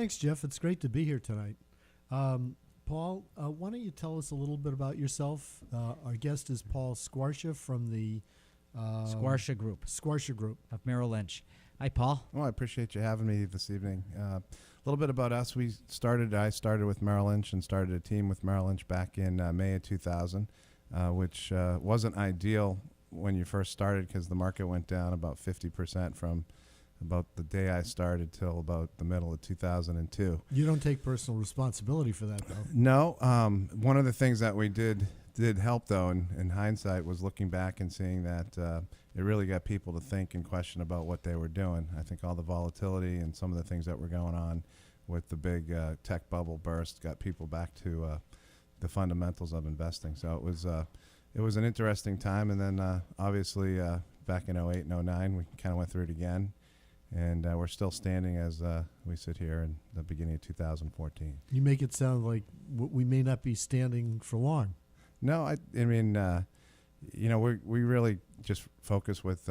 Thanks, Jeff. It's great to be here tonight. Paul, why don't you tell us a little bit about yourself? Our guest is Paul Squarcia from the Squarcia Group Squarcia Group. of Merrill Lynch. Hi, Paul. Well, I appreciate you having me this evening. A little bit about us. I started with Merrill Lynch and started a team with Merrill Lynch back in May of 2000, which wasn't ideal when you first started because the market went down about 50% from about the day I started till about the middle of 2002. You don't take personal responsibility for that, though. No. One of the things that we did help, though, in hindsight, was looking back and seeing that it really got people to think and question about what they were doing. I think all the volatility and some of the things that were going on with the big tech bubble burst got people back to the fundamentals of investing. So it was an interesting time. And then obviously back in 08 and 09, we kind of went through it again. And we're still standing as we sit here in the beginning of 2014. You make it sound like we may not be standing for long. No, I mean, we really just focus with,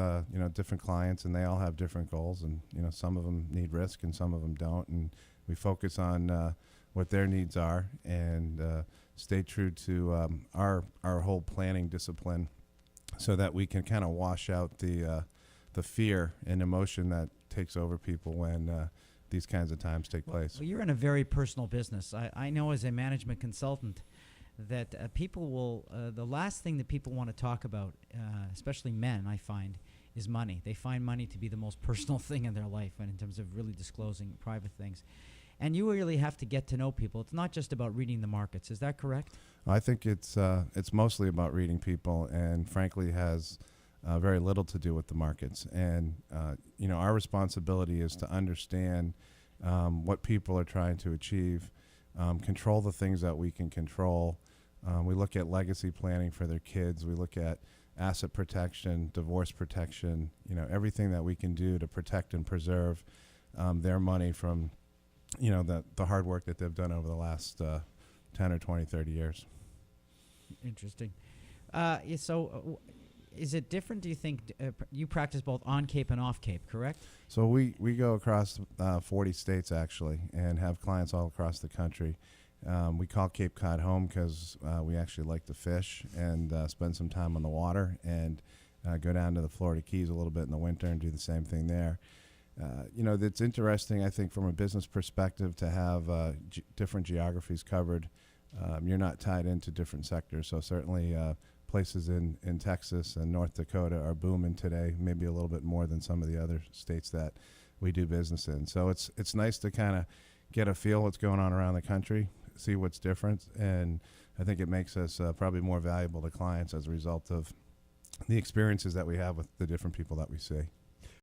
different clients, and they all have different goals. And, some of them need risk and some of them don't. And we focus on what their needs are and stay true to our whole planning discipline so that we can kind of wash out the fear and emotion that takes over people when these kinds of times take place. Well, you're in a very personal business. I know as a management consultant that people will, the last thing that people want to talk about, especially men, I find, is money. They find money to be the most personal thing in their life and in terms of really disclosing private things. And you really have to get to know people. It's not just about reading the markets. Is that correct? I think it's mostly about reading people and frankly has very little to do with the markets. And, our responsibility is to understand what people are trying to achieve, control the things that we can control. We look at legacy planning for their kids. We look at asset protection, divorce protection, everything that we can do to protect and preserve their money from, the hard work that they've done over the last 10 or 20, 30 years. Interesting. Is it different, do you think? You practice both on Cape and off Cape, correct? So we go across 40 states, actually, and have clients all across the country. We call Cape Cod home because we actually like to fish and spend some time on the water and go down to the Florida Keys a little bit in the winter and do the same thing there. It's interesting, I think, from a business perspective to have different geographies covered. You're not tied into different sectors, so certainly places in Texas and North Dakota are booming today, maybe a little bit more than some of the other states that we do business in. So it's nice to kind of get a feel what's going on around the country, see what's different, and I think it makes us probably more valuable to clients as a result of the experiences that we have with the different people that we see.